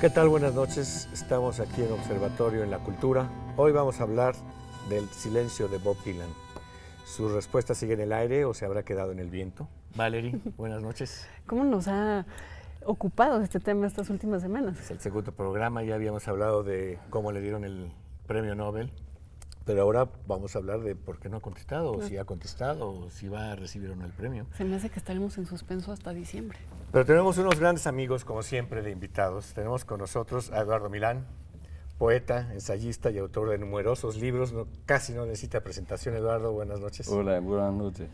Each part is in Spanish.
¿Qué tal? Buenas noches. Estamos aquí en Observatorio en la Cultura. Hoy vamos a hablar del silencio de Bob Dylan. ¿Su respuesta sigue en el aire o se habrá quedado en el viento? Valerie, buenas noches. ¿Cómo nos ha ocupado este tema estas últimas semanas? Es el segundo programa, ya habíamos hablado de cómo le dieron el premio Nobel, pero ahora vamos a hablar de por qué no ha contestado, o si ha contestado, o si va a recibir o no el premio. Se me hace que estaremos en suspenso hasta diciembre. Pero tenemos unos grandes amigos, como siempre, de invitados. Tenemos con nosotros a Eduardo Milán, poeta, ensayista y autor de numerosos libros. Casi no necesita presentación. Eduardo, buenas noches. Hola, buenas noches.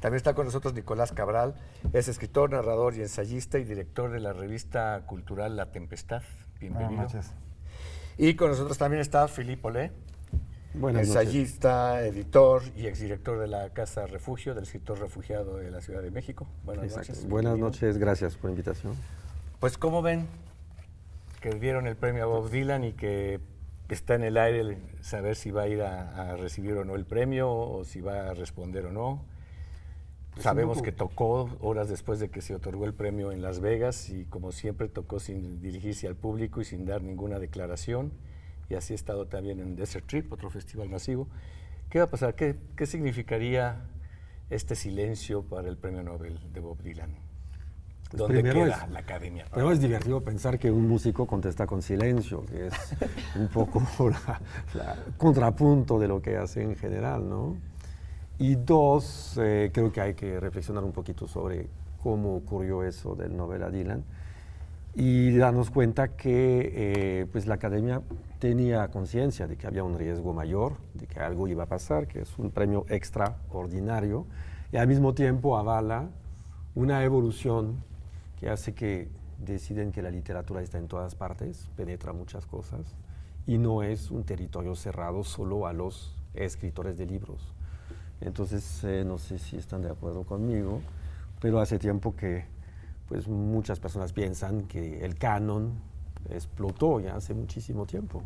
También está con nosotros Nicolás Cabral, es escritor, narrador y ensayista y director de la revista cultural La Tempestad. Bienvenido. Buenas noches. Y con nosotros también está Philippe Olé, ensayista, editor y exdirector de la Casa Refugio, del escritor refugiado de la Ciudad de México. Buenas noches. Buenas noches, gracias por la invitación. Pues, ¿cómo ven que dieron el premio a Bob Dylan y que está en el aire saber si va a ir a recibir o no el premio, o si va a responder o no? Sabemos que tocó horas después de que se otorgó el premio en Las Vegas y, como siempre, tocó sin dirigirse al público y sin dar ninguna declaración. Y así ha estado también en Desert Trip, otro festival masivo. ¿Qué va a pasar? ¿Qué significaría este silencio para el premio Nobel de Bob Dylan? ¿Dónde queda la academia? Pero es divertido pensar que un músico contesta con silencio, que es un poco la contrapunto de lo que hace en general, ¿no? Y dos, creo que hay que reflexionar un poquito sobre cómo ocurrió eso del Nobel a Dylan y darnos cuenta que pues la academia tenía conciencia de que había un riesgo mayor, de que algo iba a pasar, que es un premio extraordinario, y al mismo tiempo avala una evolución que hace que deciden que la literatura está en todas partes, penetra muchas cosas, y no es un territorio cerrado solo a los escritores de libros. Entonces, no sé si están de acuerdo conmigo, pero hace tiempo que pues, muchas personas piensan que el canon explotó ya hace muchísimo tiempo.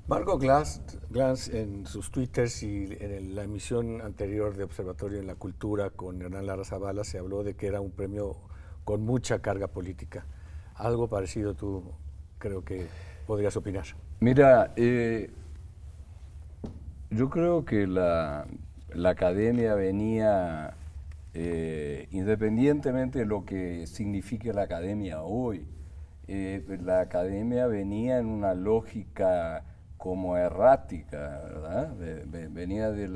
Margot Glantz en sus twitters y en la emisión anterior de Observatorio en la Cultura con Hernán Lara Zavala se habló de que era un premio con mucha carga política. Algo parecido tú creo que podrías opinar. Mira, yo creo que la academia venía, independientemente de lo que signifique la academia hoy, la academia venía en una lógica como errática, ¿verdad? Venía de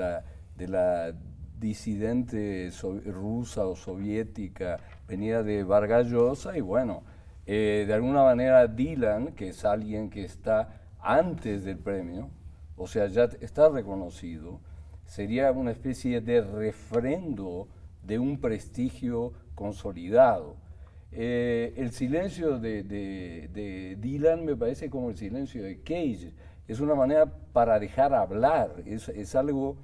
la disidente rusa o soviética, venía de Vargas Llosa y bueno, de alguna manera Dylan, que es alguien que está antes del premio, o sea, ya está reconocido, sería una especie de refrendo de un prestigio consolidado. El silencio de Dylan me parece como el silencio de Cage. Es una manera para dejar hablar, es algo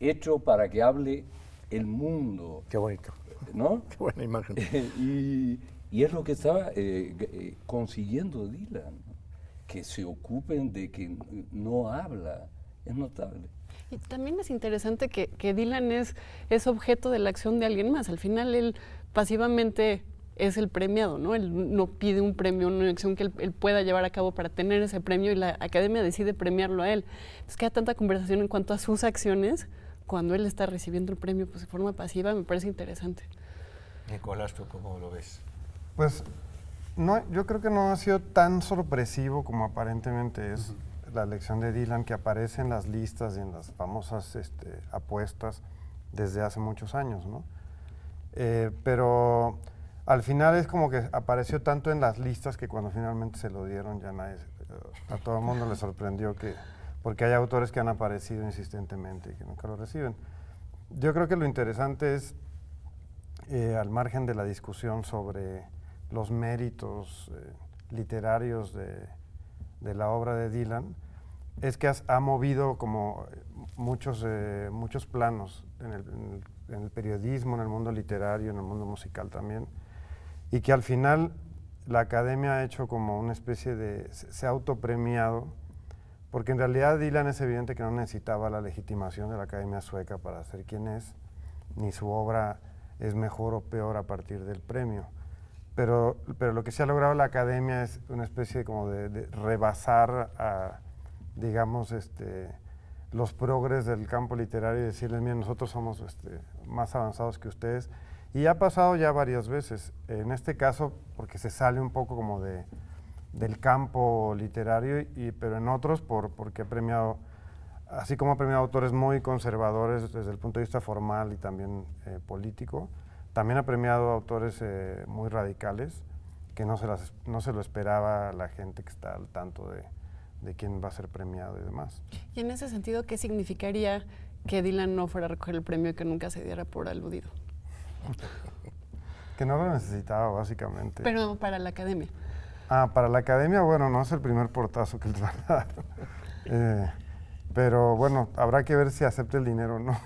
hecho para que hable el mundo. Qué bonito. ¿No? Qué buena imagen. Y es lo que estaba consiguiendo Dylan, que se ocupen de que no habla, es notable. Y también es interesante que Dylan es objeto de la acción de alguien más. Al final él pasivamente es el premiado, ¿no? Él no pide un premio, una acción que él pueda llevar a cabo para tener ese premio y la academia decide premiarlo a él. Entonces queda tanta conversación en cuanto a sus acciones cuando él está recibiendo el premio pues, de forma pasiva, me parece interesante. Nicolás, ¿tú cómo lo ves? Pues no, yo creo que no ha sido tan sorpresivo como aparentemente es la elección de Dylan, que aparece en las listas y en las famosas apuestas desde hace muchos años, ¿no? Pero al final es como que apareció tanto en las listas que cuando finalmente se lo dieron ya a todo el mundo le sorprendió porque hay autores que han aparecido insistentemente y que nunca lo reciben. Yo creo que lo interesante es, al margen de la discusión sobre los méritos literarios de la obra de Dylan, es que ha movido como muchos planos en el periodismo, en el mundo literario, en el mundo musical también, y que al final la academia ha hecho como una especie se ha autopremiado, porque en realidad Dylan es evidente que no necesitaba la legitimación de la academia sueca para ser quien es, ni su obra es mejor o peor a partir del premio. pero lo que sí ha logrado la academia es una especie como de rebasar a, digamos, los progres del campo literario y decirles, miren, nosotros somos más avanzados que ustedes. Y ha pasado ya varias veces, en este caso porque se sale un poco como del campo literario, pero en otros porque ha premiado, así como ha premiado autores muy conservadores desde el punto de vista formal y también político, también ha premiado autores muy radicales que no se lo esperaba la gente que está al tanto de quién va a ser premiado y demás. Y en ese sentido, ¿qué significaría que Dylan no fuera a recoger el premio y que nunca se diera por aludido? Que no lo necesitaba, básicamente. Pero para la academia. Para la academia, bueno, no es el primer portazo que les van a dar. Pero bueno, habrá que ver si acepta el dinero o no.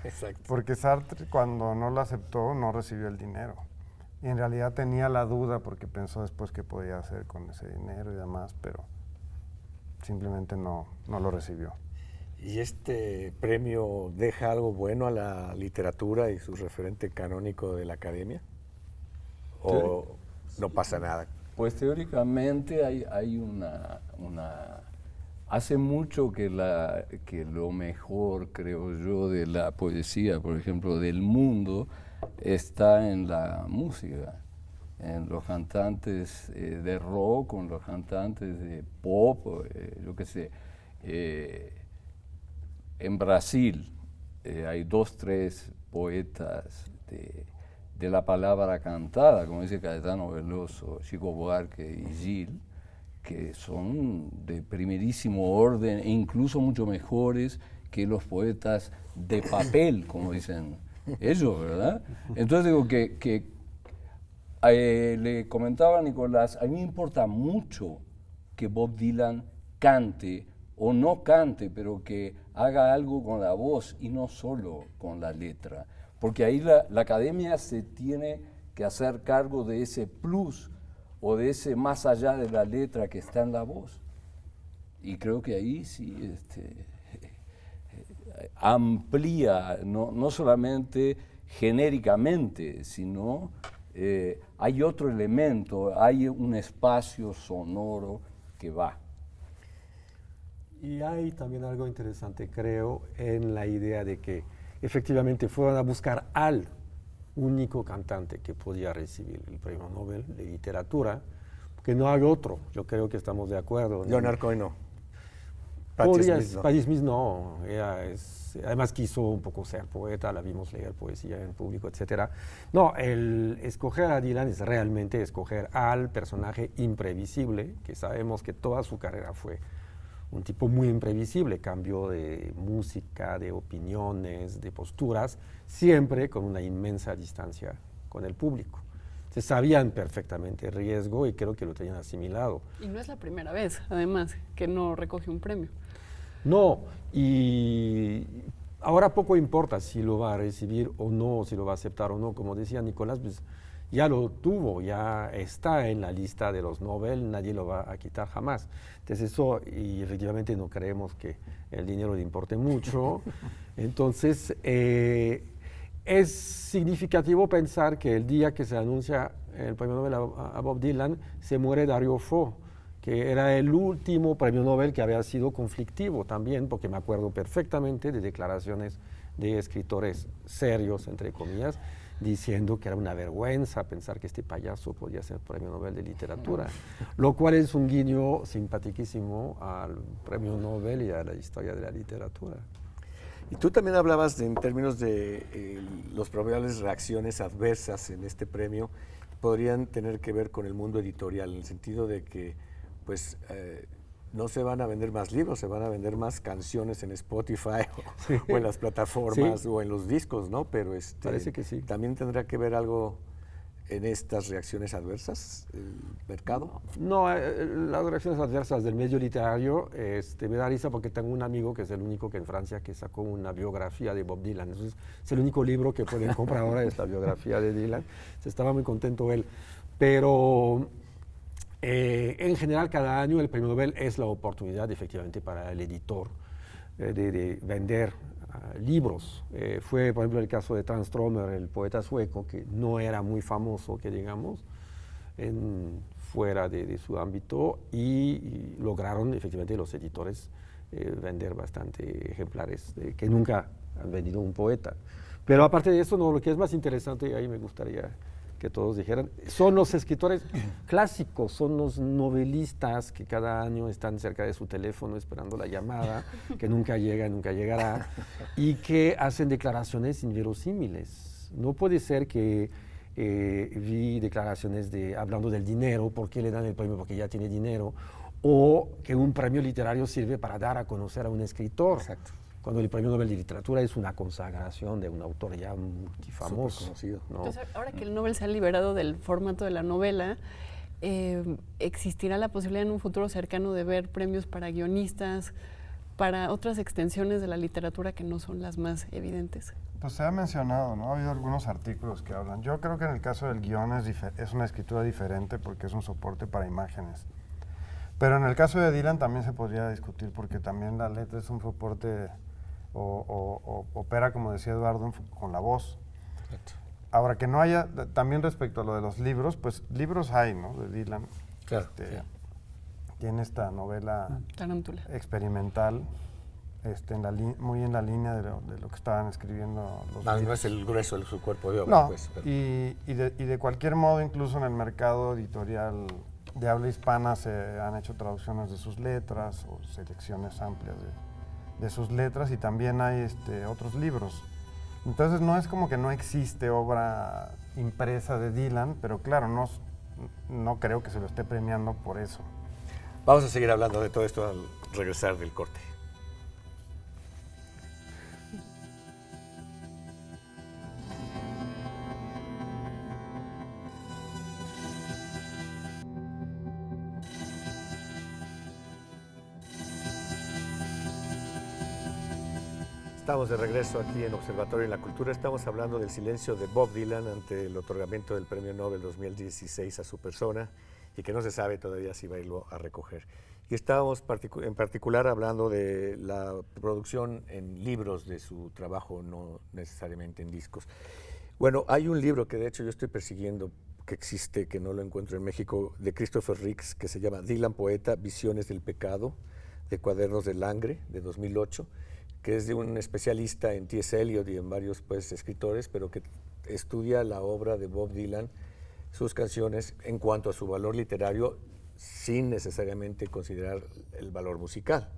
Exacto. Porque Sartre, cuando no lo aceptó, no recibió el dinero. Y en realidad tenía la duda porque pensó después qué podía hacer con ese dinero y demás, pero simplemente no lo recibió. ¿Y este premio deja algo bueno a la literatura y su referente canónico de la academia? ¿O no pasa nada? Pues teóricamente hay hace mucho que lo mejor, creo yo, de la poesía, por ejemplo, del mundo, está en la música, en los cantantes de rock, en los cantantes de pop, yo qué sé. En Brasil hay 2, 3 poetas de la palabra cantada, como dice Caetano Veloso, Chico Buarque y Gil, que son de primerísimo orden e incluso mucho mejores que los poetas de papel, como dicen ellos, ¿verdad? Entonces digo que le comentaba a Nicolás, a mí me importa mucho que Bob Dylan cante o no cante, pero que haga algo con la voz y no solo con la letra. Porque ahí la academia se tiene que hacer cargo de ese plus o de ese más allá de la letra que está en la voz. Y creo que ahí sí amplía, no solamente genéricamente, sino hay otro elemento, hay un espacio sonoro que va. Y hay también algo interesante, creo, en la idea de que efectivamente fueron a buscar al único cantante que podía recibir el Premio Nobel de Literatura, que no hay otro, yo creo que estamos de acuerdo. Leonard Cohen no. Patti Smith no, además quiso un poco ser poeta, la vimos leer poesía en público, etc. No, el escoger a Dylan es realmente escoger al personaje imprevisible, que sabemos que toda su carrera fue un tipo muy imprevisible, cambio de música, de opiniones, de posturas, siempre con una inmensa distancia con el público. Se sabían perfectamente el riesgo y creo que lo tenían asimilado. Y no es la primera vez, además, que no recoge un premio. No, y ahora poco importa si lo va a recibir o no, si lo va a aceptar o no. Como decía Nicolás, pues ya lo tuvo, ya está en la lista de los Nobel, nadie lo va a quitar jamás. Entonces eso, y efectivamente no creemos que el dinero le importe mucho. Entonces es significativo pensar que el día que se anuncia el premio Nobel a Bob Dylan, se muere Dario Fo, que era el último premio Nobel que había sido conflictivo también, porque me acuerdo perfectamente de declaraciones de escritores serios, entre comillas, diciendo que era una vergüenza pensar que este payaso podía ser premio Nobel de Literatura, lo cual es un guiño simpaticísimo al premio Nobel y a la historia de la literatura. Y tú también hablabas en términos de las probables reacciones adversas en este premio podrían tener que ver con el mundo editorial, en el sentido de que pues no se van a vender más libros, se van a vender más canciones en Spotify o en las plataformas o en los discos, ¿no? Pero parece que sí. ¿También tendrá que ver algo en estas reacciones adversas el mercado? No, las reacciones adversas del medio literario me da risa porque tengo un amigo que es el único que en Francia que sacó una biografía de Bob Dylan. Entonces, es el único libro que pueden comprar ahora, es la biografía de Dylan. Estaba muy contento él. Pero en general, cada año el premio Nobel es la oportunidad efectivamente para el editor de vender libros. Fue, por ejemplo, el caso de Tranströmer, el poeta sueco, que no era muy famoso, que digamos, fuera de su ámbito, y lograron efectivamente los editores vender bastante ejemplares que nunca han vendido un poeta. Pero aparte de eso, no, lo que es más interesante, ahí me gustaría que todos dijeran, son los escritores clásicos, son los novelistas que cada año están cerca de su teléfono esperando la llamada, que nunca llega y nunca llegará, y que hacen declaraciones inverosímiles. No puede ser que vi declaraciones hablando del dinero, por qué le dan el premio porque ya tiene dinero, o que un premio literario sirve para dar a conocer a un escritor. Exacto. Cuando el premio Nobel de Literatura es una consagración de un autor ya multifamoso. Superconocido. ¿no? Entonces, ahora que el Nobel se ha liberado del formato de la novela, ¿existirá la posibilidad en un futuro cercano de ver premios para guionistas, para otras extensiones de la literatura que no son las más evidentes? Pues se ha mencionado, ¿no? Ha habido algunos artículos que hablan. Yo creo que en el caso del guión es una escritura diferente porque es un soporte para imágenes. Pero en el caso de Dylan también se podría discutir porque también la letra es un soporte o opera, como decía Eduardo, con la voz. Exacto. Ahora, que no haya, también respecto a lo de los libros, pues libros hay, ¿no? De Dylan. Claro, sí. Tiene esta novela Tarántula. experimental, muy en la línea de lo que estaban escribiendo los No, no Beatles. es el grueso de su cuerpo de obra, No, pues. Pero y de cualquier modo, incluso en el mercado editorial de habla hispana se han hecho traducciones de sus letras o selecciones amplias de sus letras, y también hay otros libros. Entonces no es como que no existe obra impresa de Dylan, pero claro, no creo que se lo esté premiando por eso. vamos a seguir hablando de todo esto al regresar del corte. Estamos de regreso aquí en Observatorio en la Cultura. Estamos hablando del silencio de Bob Dylan ante el otorgamiento del Premio Nobel 2016 a su persona y que no se sabe todavía si va a irlo a recoger. Y estábamos en particular hablando de la producción en libros de su trabajo, no necesariamente en discos. Bueno, hay un libro que de hecho yo estoy persiguiendo, que existe, que no lo encuentro en México, de Christopher Ricks, que se llama Dylan Poeta, Visiones del Pecado, de Cuadernos de Langre, de 2008, que es de un especialista en T.S. Eliot y en varios escritores, pero que estudia la obra de Bob Dylan, sus canciones, en cuanto a su valor literario, sin necesariamente considerar el valor musical.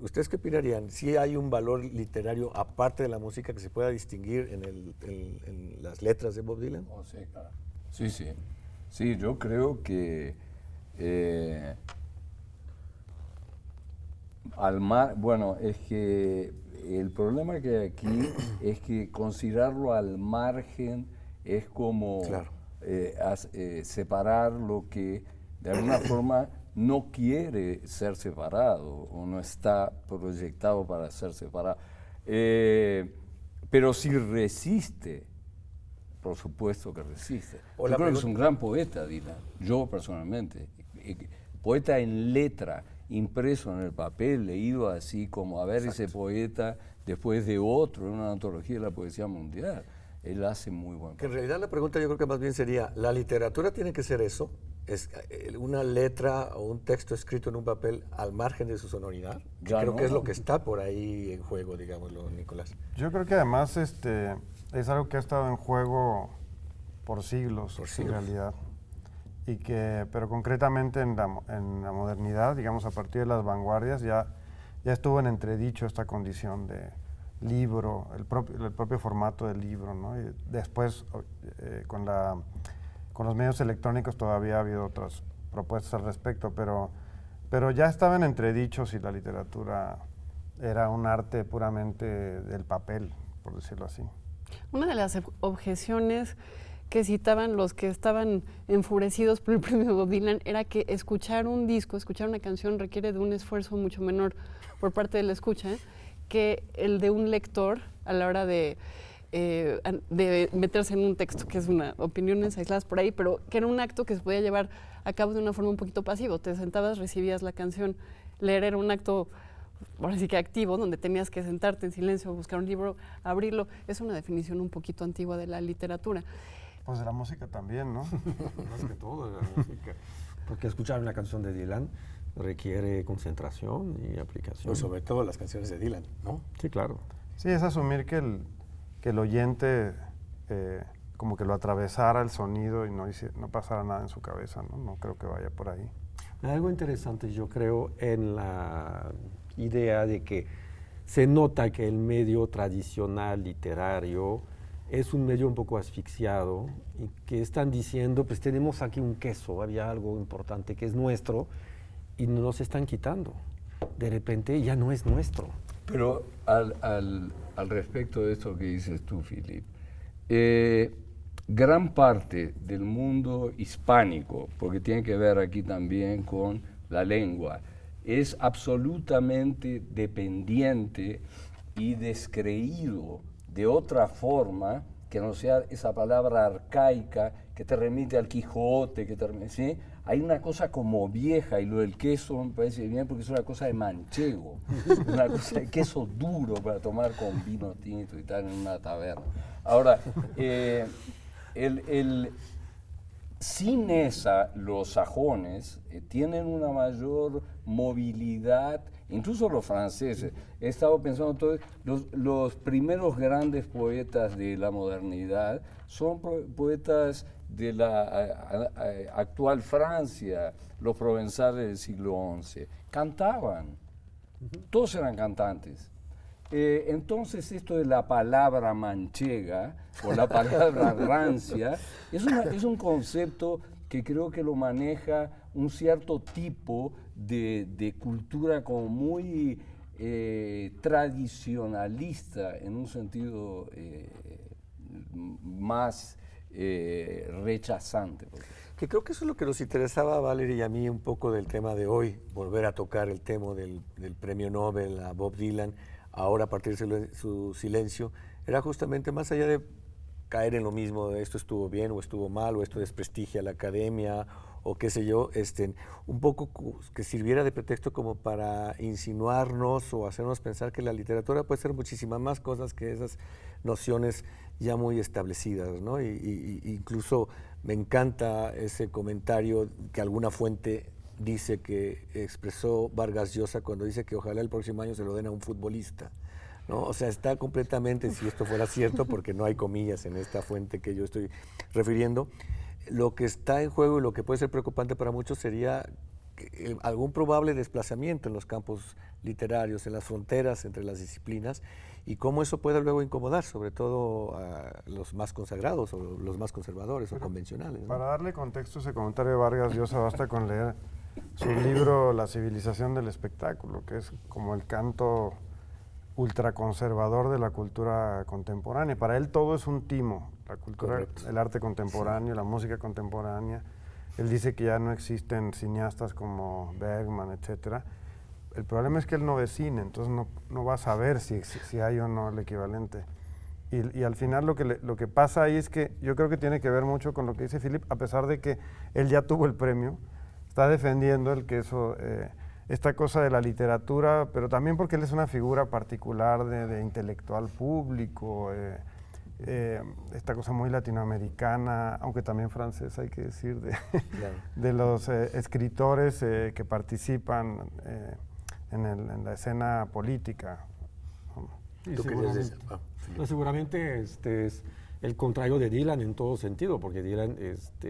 ¿Ustedes qué opinarían? ¿Sí hay un valor literario, aparte de la música, que se pueda distinguir en las letras de Bob Dylan? Oh, sí, claro. Sí, sí. Sí, yo creo que bueno, es que el problema que hay aquí es que considerarlo al margen es como Claro. separar lo que de alguna forma no quiere ser separado o no está proyectado para ser separado. Pero si resiste, por supuesto que resiste. O Yo la creo que es pregunta- un gran poeta, Dylan, yo personalmente. Poeta en letra, impreso en el papel, leído así como a ver ese poeta después de otro, en una antología de la poesía mundial. Él hace muy buen Que en papel. realidad la pregunta yo creo que más bien sería, ¿la literatura tiene que ser eso? ¿Es una letra o un texto escrito en un papel al margen de su sonoridad? Que Ya creo no. que es lo que está por ahí en juego, digámoslo, Nicolás. Yo creo que además es algo que ha estado en juego por siglos, Por siglos. en realidad. Pero concretamente en la modernidad, digamos a partir de las vanguardias, ya estuvo en entredicho esta condición de libro, el propio formato del libro, ¿no? Y después, con los medios electrónicos todavía ha habido otras propuestas al respecto, pero ya estaba en entredicho si la literatura era un arte puramente del papel, por decirlo así. Una de las objeciones que citaban los que estaban enfurecidos por el premio Bob Dylan era que escuchar un disco, escuchar una canción requiere de un esfuerzo mucho menor por parte de la escucha que el de un lector a la hora de meterse en un texto, que es opiniones aisladas por ahí, pero que era un acto que se podía llevar a cabo de una forma un poquito pasiva. Te sentabas, recibías la canción. Leer era un acto ahora sí que activo, donde tenías que sentarte en silencio, buscar un libro, abrirlo, es una definición un poquito antigua de la literatura. Pues de la música también, ¿no? Más que todo de la música. Porque escuchar una canción de Dylan requiere concentración y aplicación. Pues sobre todo las canciones de Dylan, ¿no? Sí, claro. Sí, es asumir que el oyente como que lo atravesara el sonido y no pasara nada en su cabeza, ¿no? No creo que vaya por ahí. Hay algo interesante, yo creo, en la idea de que se nota que el medio tradicional literario es un medio un poco asfixiado y que están diciendo, pues tenemos aquí un queso, había algo importante que es nuestro y nos están quitando. De repente ya no es nuestro. Pero al respecto de esto que dices tú, Philip, gran parte del mundo hispánico, porque tiene que ver aquí también con la lengua, es absolutamente dependiente y descreído de otra forma que no sea esa palabra arcaica que te remite al Quijote, ¿sí? Hay una cosa como vieja, y lo del queso me parece bien porque es una cosa de manchego, una cosa de queso duro para tomar con vino tinto y tal en una taberna. Ahora, sin esa, los sajones tienen una mayor movilidad, incluso los franceses. He estado pensando, los primeros grandes poetas de la modernidad son poetas de la actual Francia, los provenzales del siglo XI. Cantaban, todos eran cantantes. Entonces esto de la palabra manchega o la palabra rancia es un concepto que creo que lo maneja un cierto tipo de cultura como muy tradicionalista en un sentido más rechazante. Que creo que eso es lo que nos interesaba a Valerie y a mí un poco del tema de hoy, volver a tocar el tema del premio Nobel a Bob Dylan, ahora a partir de su silencio, era justamente más allá de caer en lo mismo, de esto estuvo bien o estuvo mal, o esto desprestigia a la academia, o qué sé yo, un poco que sirviera de pretexto como para insinuarnos o hacernos pensar que la literatura puede ser muchísimas más cosas que esas nociones ya muy establecidas, ¿no? Y incluso me encanta ese comentario que alguna fuente dice que expresó Vargas Llosa cuando dice que ojalá el próximo año se lo den a un futbolista, ¿no? O sea, está completamente, si esto fuera cierto, porque no hay comillas en esta fuente que yo estoy refiriendo, lo que está en juego y lo que puede ser preocupante para muchos sería algún probable desplazamiento en los campos literarios, en las fronteras entre las disciplinas, y cómo eso puede luego incomodar, sobre todo a los más consagrados o los más conservadores o convencionales, ¿no? Para darle contexto a ese comentario de Vargas Llosa, basta con leer su libro La civilización del espectáculo, que es como el canto ultraconservador de la cultura contemporánea. Para él todo es un timo, la cultura, correcto, el arte contemporáneo, sí, la música contemporánea. Él dice que ya no existen cineastas como Bergman, etcétera. El problema es que él no ve cine, entonces no va a saber si hay o no el equivalente. Y al final lo que pasa ahí es que yo creo que tiene que ver mucho con lo que dice Philip, a pesar de que él ya tuvo el premio, está defendiendo el que eso, esta cosa de la literatura, pero también porque él es una figura particular de intelectual público, esta cosa muy latinoamericana, aunque también francesa, hay que decir, claro, de los escritores que participan en la escena política. Y seguramente es el contrario de Dylan en todo sentido, porque Dylan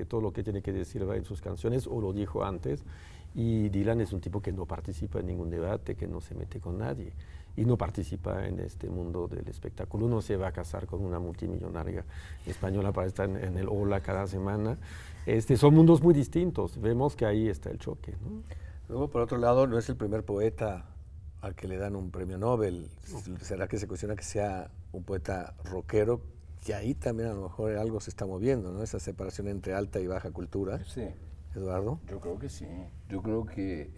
todo lo que tiene que decir va en sus canciones, o lo dijo antes, y Dylan es un tipo que no participa en ningún debate, que no se mete con nadie, y no participa en este mundo del espectáculo. No se va a casar con una multimillonaria española para estar en el Hola cada semana. Son mundos muy distintos, vemos que ahí está el choque, ¿no? Luego, por otro lado, no es el primer poeta al que le dan un premio Nobel. ¿Será que se cuestiona que sea un poeta rockero? Que ahí también a lo mejor algo se está moviendo, ¿no? Esa separación entre alta y baja cultura. Sí. Eduardo. Yo creo que sí. Yo creo que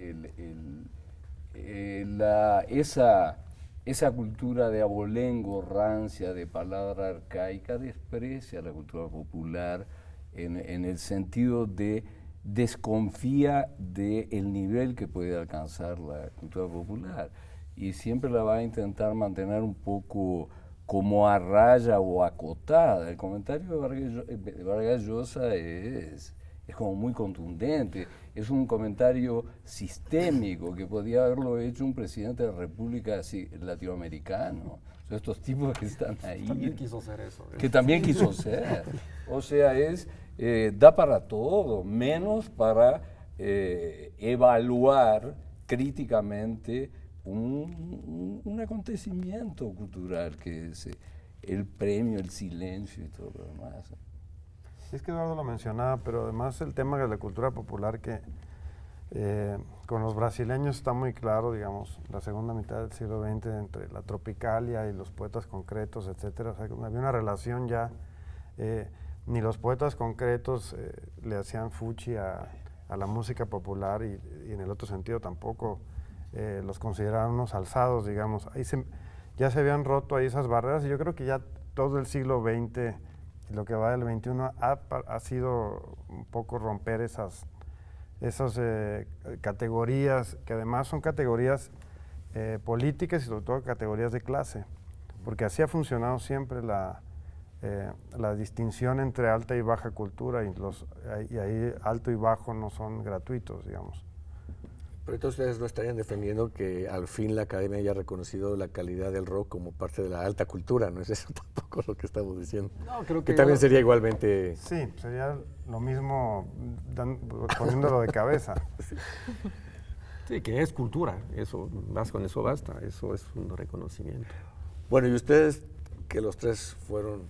esa cultura de abolengo, rancia, de palabra arcaica, desprecia la cultura popular en el sentido de desconfía del nivel que puede alcanzar la cultura popular. y siempre la va a intentar mantener un poco como a raya o acotada. El comentario de Vargas Llosa es como muy contundente, es un comentario sistémico que podía haberlo hecho un presidente de la República latinoamericano. O sea, estos tipos que están ahí. También quiso ser eso. Que también quiso ser. O sea, da para todo, menos para evaluar críticamente un acontecimiento cultural que es el premio, el silencio y todo lo demás. Es que Eduardo lo mencionaba, pero además el tema de la cultura popular que con los brasileños está muy claro, digamos, la segunda mitad del siglo XX entre la Tropicalia y los poetas concretos, etcétera. O sea, había una relación ya, ni los poetas concretos le hacían fuchi a la música popular y en el otro sentido tampoco los consideraban unos alzados, digamos. Ya se habían roto ahí esas barreras y yo creo que ya todo el siglo XX y lo que va del XXI ha sido un poco romper esas categorías, que además son categorías políticas y sobre todo categorías de clase, porque así ha funcionado siempre la distinción entre alta y baja cultura y ahí alto y bajo no son gratuitos, digamos. Pero entonces ustedes no estarían defendiendo que al fin la academia haya reconocido la calidad del rock como parte de la alta cultura, ¿no es eso tampoco lo que estamos diciendo? No, creo que también sería igualmente... Sí, sería lo mismo poniéndolo de cabeza. Sí, que es cultura, eso, más con eso basta, eso es un reconocimiento. Bueno, y ustedes, que los tres fueron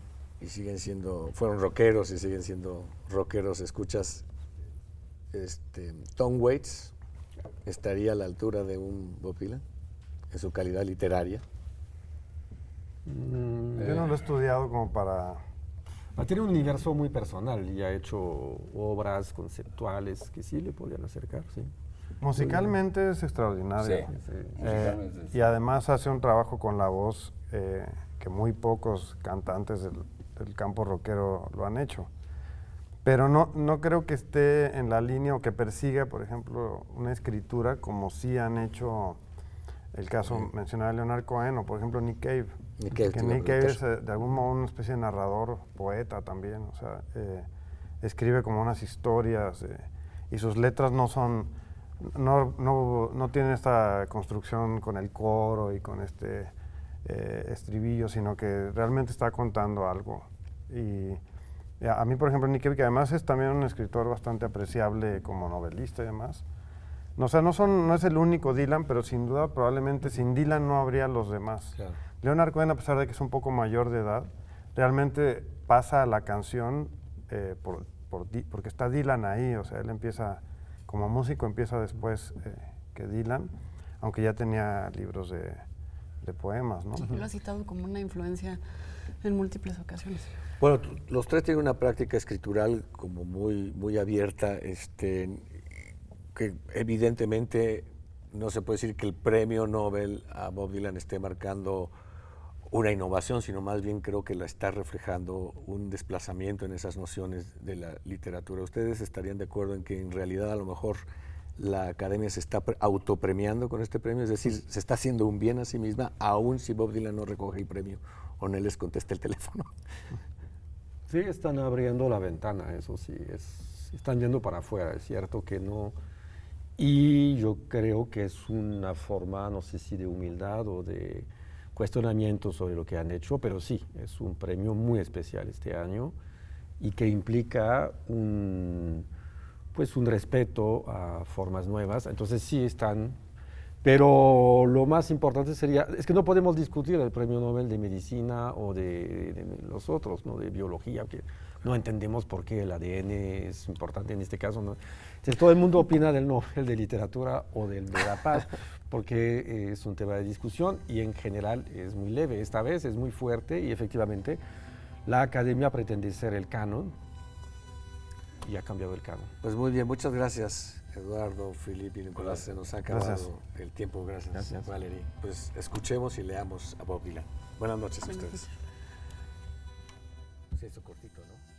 rockeros y siguen siendo rockeros, ¿escuchas Tom Waits? ¿Estaría a la altura de un Bob Dylan en su calidad literaria? Yo no lo he estudiado como para... Tiene un universo muy personal y ha hecho obras conceptuales que sí le podían acercar, sí. Musicalmente es extraordinario. Sí, musicalmente sí. Y además hace un trabajo con la voz que muy pocos cantantes del campo rockero lo han hecho. Pero no creo que esté en la línea o que persiga, por ejemplo, una escritura como sí han hecho el caso mencionado de Leonard Cohen o, por ejemplo, Nick Cave. Nick Cave, que Nick Cave es de algún modo una especie de narrador, poeta también. O sea, escribe como unas historias y sus letras no son... No tienen esta construcción con el coro y con este estribillo, sino que realmente está contando algo. Y a mí, por ejemplo, Nick Cave, que además es también un escritor bastante apreciable como novelista y demás. O sea, no es el único Dylan, pero sin duda, probablemente sin Dylan no habría los demás. Claro. Leonard Cohen, a pesar de que es un poco mayor de edad, realmente pasa a la canción porque está Dylan ahí. O sea, él empieza, como músico, empieza después que Dylan, aunque ya tenía libros de poemas, ¿no? Lo ha citado como una influencia en múltiples ocasiones. Bueno, los tres tienen una práctica escritural como muy abierta, que evidentemente no se puede decir que el premio Nobel a Bob Dylan esté marcando una innovación, sino más bien creo que la está reflejando un desplazamiento en esas nociones de la literatura. ¿Ustedes estarían de acuerdo en que en realidad a lo mejor la academia se está autopremiando con este premio? Es decir, se está haciendo un bien a sí misma, aun si Bob Dylan no recoge el premio o no les contesta el teléfono. Sí, están abriendo la ventana, eso sí, están yendo para afuera, es cierto que no. Y yo creo que es una forma, no sé si de humildad o de cuestionamiento sobre lo que han hecho, pero sí, es un premio muy especial este año y que implica un respeto a formas nuevas. Entonces sí están, pero lo más importante sería, es que no podemos discutir el premio Nobel de Medicina o de los otros, ¿no? De biología, que no entendemos por qué el ADN es importante en este caso, ¿no? Entonces todo el mundo opina del Nobel de Literatura o del de la Paz, porque es un tema de discusión y en general es muy leve. Esta vez es muy fuerte y efectivamente la academia pretende ser el canon y ha cambiado el canon. Pues muy bien, muchas gracias, Eduardo, Filipe y Nicolás. Se nos ha acabado el tiempo. Gracias, Valerie. Pues escuchemos y leamos a Bob Dylan. Buenas noches a ustedes. Se hizo cortito, ¿no?